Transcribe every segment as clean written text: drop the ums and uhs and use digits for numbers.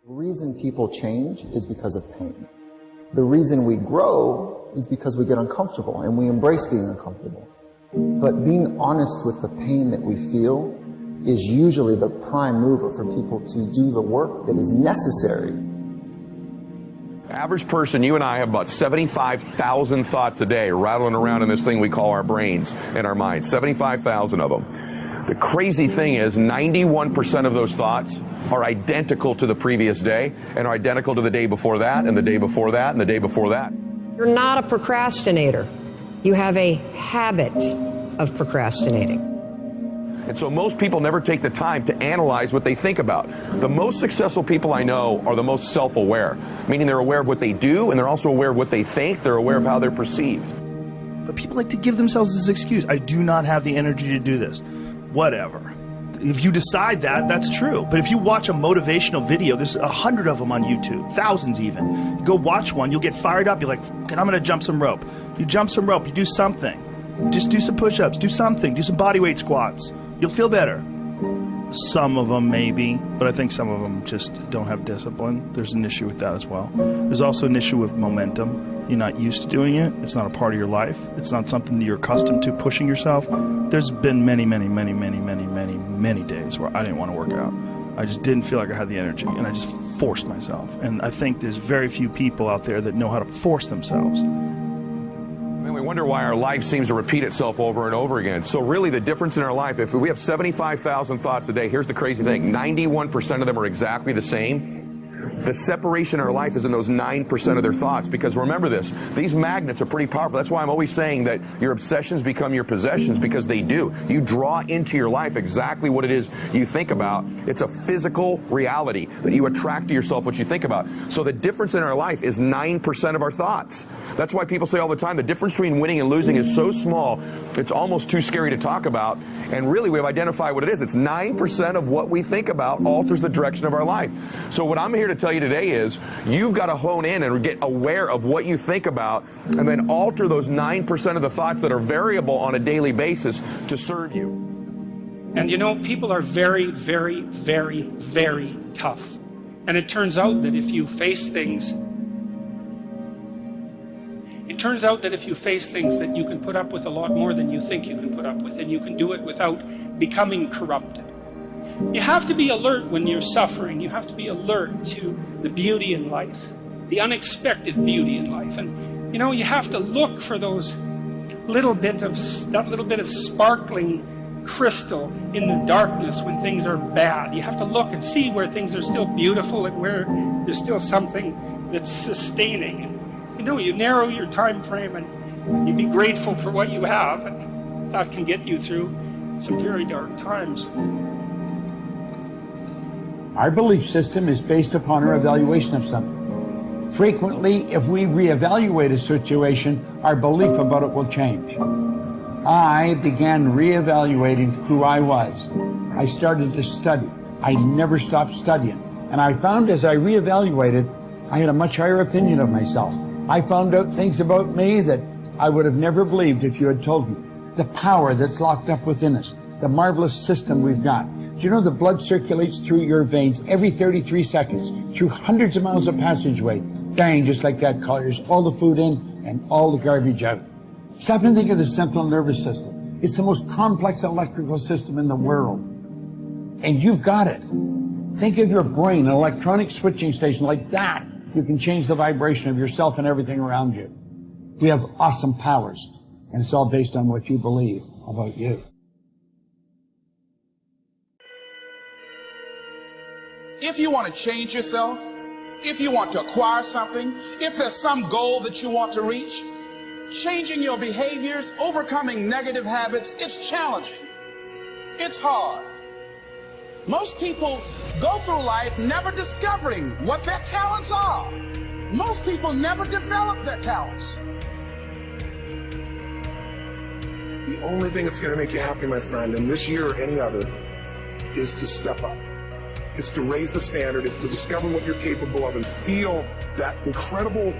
The reason people change is because of pain. The reason we grow is because we get uncomfortable and we embrace being uncomfortable. But being honest with the pain that we feel is usually the prime mover for people to do the work that is necessary. Average person, you and I, have about 75,000 thoughts a day rattling around in this thing we call our brains and our minds. 75,000 of them. The crazy thing is 91% of those thoughts are identical to the previous day and are identical to the day before that and the day before that and the day before that. You're not a procrastinator. You have a habit of procrastinating. And so most people never take the time to analyze what they think about. The most successful people I know are the most self-aware, meaning they're aware of what they do and they're also aware of what they think. They're aware of how they're perceived. But people like to give themselves this excuse. I do not have the energy to do this. Whatever. If you decide that, that's true. But if you watch a motivational video, there's 100 of them on YouTube, thousands even. You go watch one, you'll get fired up. You're like, I'm going to jump some rope. You jump some rope, you do something. Just do some push-ups, do something, do some body weight squats. You'll feel better. Some of them maybe, but I think some of them just don't have discipline. There's an issue with that as well. There's also an issue with momentum. You're not used to doing it. It's not a part of your life. It's not something that you're accustomed to, pushing yourself. There's been many days where I didn't want to work out. I just didn't feel like I had the energy, and I just forced myself. And I think there's very few people out there that know how to force themselves. We wonder why our life seems to repeat itself over and over again. So really the difference in our life, if we have 75,000 thoughts a day, here's the crazy thing, 91% of them are exactly the same. The separation in our life is in those 9% of their thoughts, because remember this, these magnets are pretty powerful. That's why I'm always saying that your obsessions become your possessions, because they do. You draw into your life exactly what it is you think about. It's a physical reality that you attract to yourself what you think about. So the difference in our life is 9% of our thoughts. That's why people say all the time the difference between winning and losing is so small, it's almost too scary to talk about. And really we've identified what it is. It's 9% of what we think about alters the direction of our life. So what I'm here to tell you today is you've got to hone in and get aware of what you think about and then alter those 9% of the thoughts that are variable on a daily basis to serve you. And you know, people are very, very, very, very tough. And it turns out that if you face things, that you can put up with a lot more than you think you can put up with, and you can do it without becoming corrupted. You have to be alert when you're suffering. You have to be alert to the beauty in life, the unexpected beauty in life. And you know, you have to look for those that little bit of sparkling crystal in the darkness when things are bad. You have to look and see where things are still beautiful and where there's still something that's sustaining. And you know, you narrow your time frame and you be grateful for what you have, and that can get you through some very dark times. Our belief system is based upon our evaluation of something. Frequently, if we reevaluate a situation, our belief about it will change. I began reevaluating who I was. I started to study. I never stopped studying. And I found as I reevaluated, I had a much higher opinion of myself. I found out things about me that I would have never believed if you had told me. The power that's locked up within us, the marvelous system we've got. Do you know the blood circulates through your veins every 33 seconds, through hundreds of miles of passageway? Bang, just like that, clears all the food in and all the garbage out. Stop and think of the central nervous system. It's the most complex electrical system in the world. And you've got it. Think of your brain, an electronic switching station like that. You can change the vibration of yourself and everything around you. We have awesome powers, and it's all based on what you believe about you. If you want to change yourself, if you want to acquire something, if there's some goal that you want to reach, changing your behaviors, overcoming negative habits, it's challenging. It's hard. Most people go through life never discovering what their talents are. Most people never develop their talents. The only thing that's going to make you happy, my friend, in this year or any other, is to step up. It's to raise the standard. It's to discover what you're capable of and feel that incredible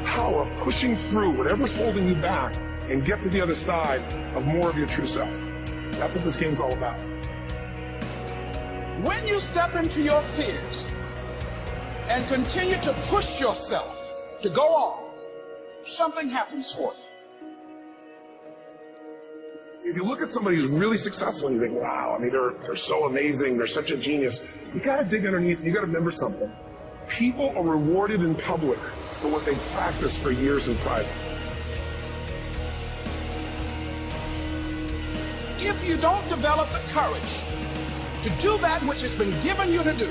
power pushing through whatever's holding you back and get to the other side of more of your true self. That's what this game's all about. When you step into your fears, and continue to push yourself to go on, something happens for you. If you look at somebody who's really successful and you think, wow, I mean, they're so amazing, they're such a genius, you got to dig underneath, you got to remember something. People are rewarded in public for what they practice for years in private. If you don't develop the courage to do that which has been given you to do,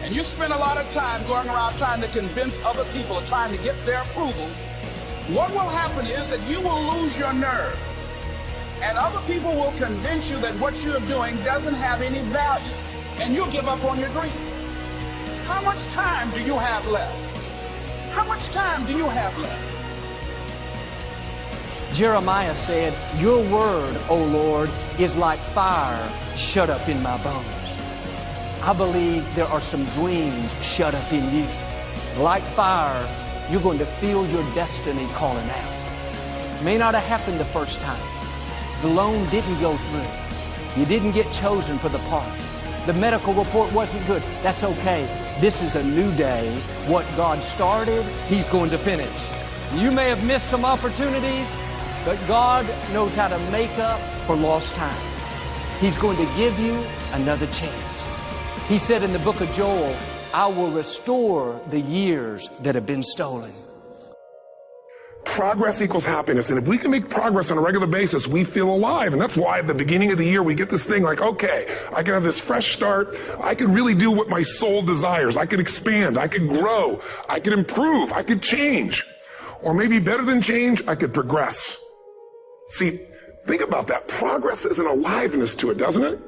and you spend a lot of time going around trying to convince other people or trying to get their approval, what will happen is that you will lose your nerve. And other people will convince you that what you're doing doesn't have any value, and you'll give up on your dream. How much time do you have left? How much time do you have left? Jeremiah said, "Your word, O Lord, is like fire shut up in my bones." I believe there are some dreams shut up in you. Like fire, you're going to feel your destiny calling out. It may not have happened the first time. The loan didn't go through. You didn't get chosen for the part. The medical report wasn't good. That's okay. This is a new day. What God started, He's going to finish. You may have missed some opportunities, but God knows how to make up for lost time. He's going to give you another chance. He said in the book of Joel, "I will restore the years that have been stolen." Progress equals happiness, and if we can make progress on a regular basis, we feel alive. And that's why at the beginning of the year we get this thing like, okay, I can have this fresh start. I can really do what my soul desires. I can expand. I can grow. I can improve. I could change. Or maybe better than change, I could progress. See, think about that. Progress is an aliveness to it, doesn't it?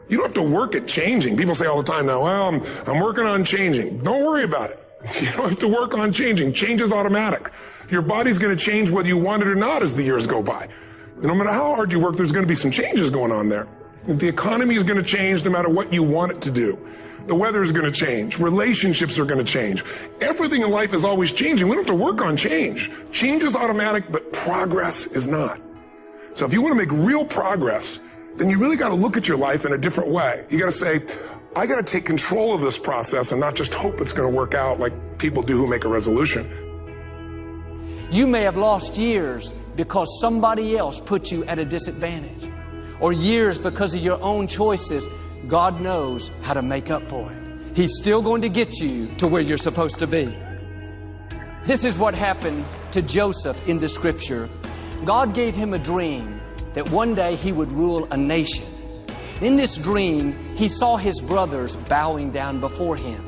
You don't have to work at changing. People say all the time now, well, I'm working on changing. Don't worry about it. You don't have to work on changing. Change is automatic. Your body's going to change whether you want it or not as the years go by. No matter how hard you work, there's going to be some changes going on there. The economy is going to change no matter what you want it to do. The weather is going to change. Relationships are going to change. Everything in life is always changing. We don't have to work on change. Change is automatic, but progress is not. So if you want to make real progress, then you really got to look at your life in a different way. You got to say, I got to take control of this process and not just hope it's going to work out like people do who make a resolution. You may have lost years because somebody else put you at a disadvantage, or years because of your own choices. God knows how to make up for it. He's still going to get you to where you're supposed to be. This is what happened to Joseph in the scripture. God gave him a dream that one day he would rule a nation. In this dream, he saw his brothers bowing down before him.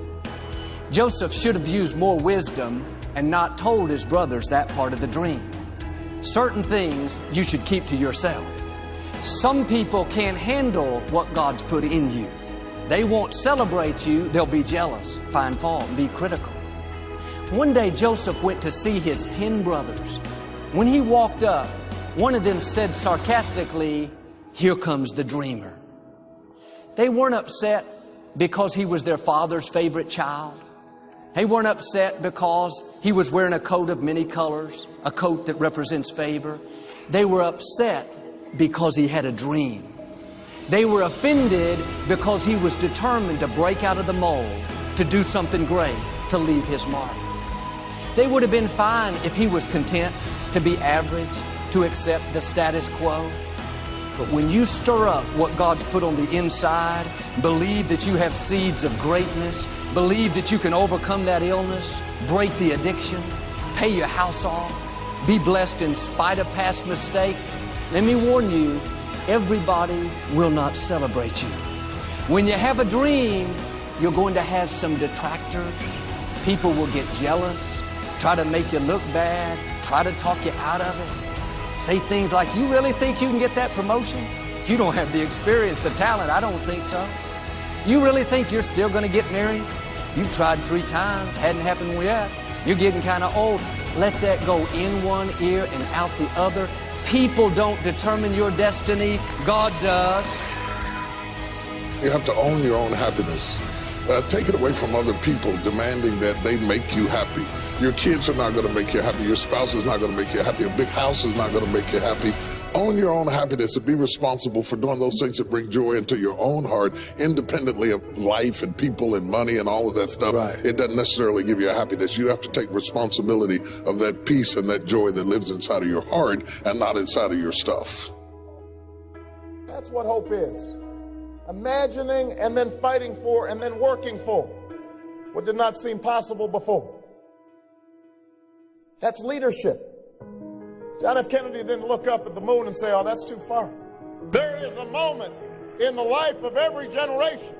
Joseph should have used more wisdom and not told his brothers that part of the dream. Certain things you should keep to yourself. Some people can't handle what God's put in you. They won't celebrate you. They'll be jealous, find fault, and be critical. One day Joseph went to see his 10 brothers. When he walked up, one of them said sarcastically, "Here comes the dreamer." They weren't upset because he was their father's favorite child. They weren't upset because he was wearing a coat of many colors, a coat that represents favor. They were upset because he had a dream. They were offended because he was determined to break out of the mold, to do something great, to leave his mark. They would have been fine if he was content to be average, to accept the status quo. But when you stir up what God's put on the inside, believe that you have seeds of greatness, believe that you can overcome that illness, break the addiction, pay your house off, be blessed in spite of past mistakes, let me warn you, everybody will not celebrate you. When you have a dream, you're going to have some detractors. People will get jealous, try to make you look bad, try to talk you out of it. Say things like, "You really think you can get that promotion? You don't have the experience, the talent. I don't think so. You really think you're still going to get married? You've tried 3 times, hadn't happened yet. You're getting kind of old." Let that go in one ear and out the other. People don't determine your destiny. God does. You have to own your own happiness. Take it away from other people demanding that they make you happy. Your kids are not going to make you happy. Your spouse is not going to make you happy. A big house is not going to make you happy. Own your own happiness and be responsible for doing those things that bring joy into your own heart, independently of life and people and money and all of that stuff. Right. It doesn't necessarily give you a happiness. You have to take responsibility of that peace and that joy that lives inside of your heart and not inside of your stuff. That's what hope is. Imagining and then fighting for and then working for what did not seem possible before. That's leadership. John F. Kennedy didn't look up at the moon and say, oh, that's too far. There is a moment in the life of every generation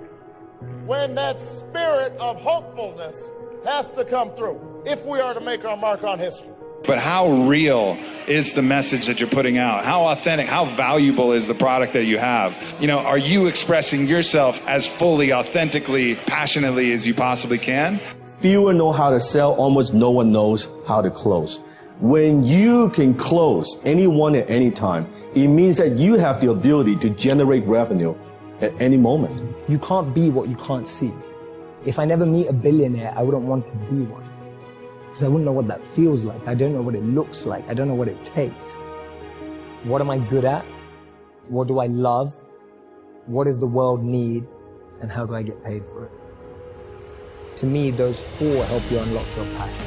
when that spirit of hopefulness has to come through if we are to make our mark on history. But how real is the message that you're putting out? How authentic, how valuable is the product that you have? You know, are you expressing yourself as fully, authentically, passionately as you possibly can? Fewer know how to sell, almost no one knows how to close. When you can close anyone at any time, it means that you have the ability to generate revenue at any moment. You can't be what you can't see. If I never meet a billionaire, I wouldn't want to be one. Because I wouldn't know what that feels like. I don't know what it looks like. I don't know what it takes. What am I good at? What do I love? What does the world need? And how do I get paid for it? To me, those four help you unlock your passion.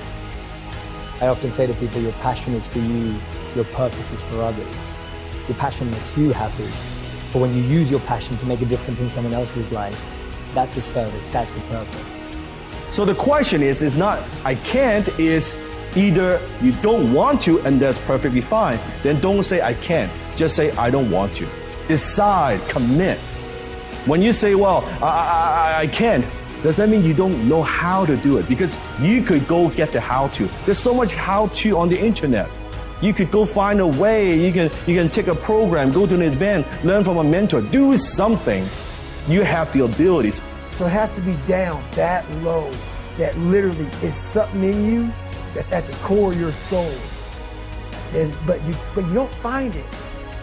I often say to people, your passion is for you, your purpose is for others. Your passion makes you happy. But when you use your passion to make a difference in someone else's life, that's a service, that's a purpose. So the question is not, I can't, is either you don't want to, and that's perfectly fine. Then don't say I can't. Just say I don't want to. Decide, commit. When you say, well, I can't, does that mean you don't know how to do it? Because you could go get the how-to. There's so much how-to on the internet. You could go find a way. You can take a program, go to an event, learn from a mentor, do something. You have the abilities. So it has to be down that low, that literally is something in you that's at the core of your soul. But you don't find it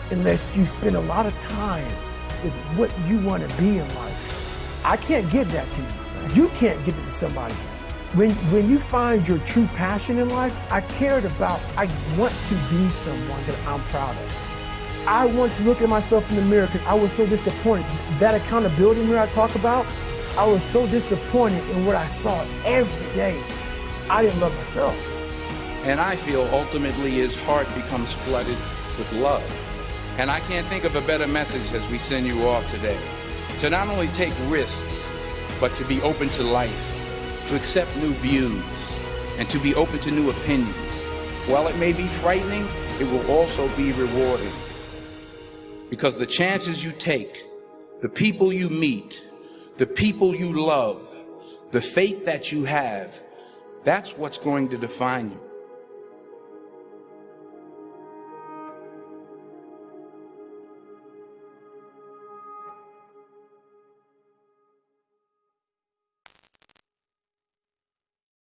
unless you spend a lot of time with what you want to be in life. I can't give that to you. You can't give it to somebody. When you find your true passion in life, I want to be someone that I'm proud of. I want to look at myself in the mirror because I was so disappointed. That accountability mirror I talk about, I was so disappointed in what I saw every day. I didn't love myself. And I feel ultimately his heart becomes flooded with love. And I can't think of a better message as we send you off today. To not only take risks, but to be open to life, to accept new views, and to be open to new opinions. While it may be frightening, it will also be rewarding. Because the chances you take, the people you meet, the people you love, the faith that you have, that's what's going to define you.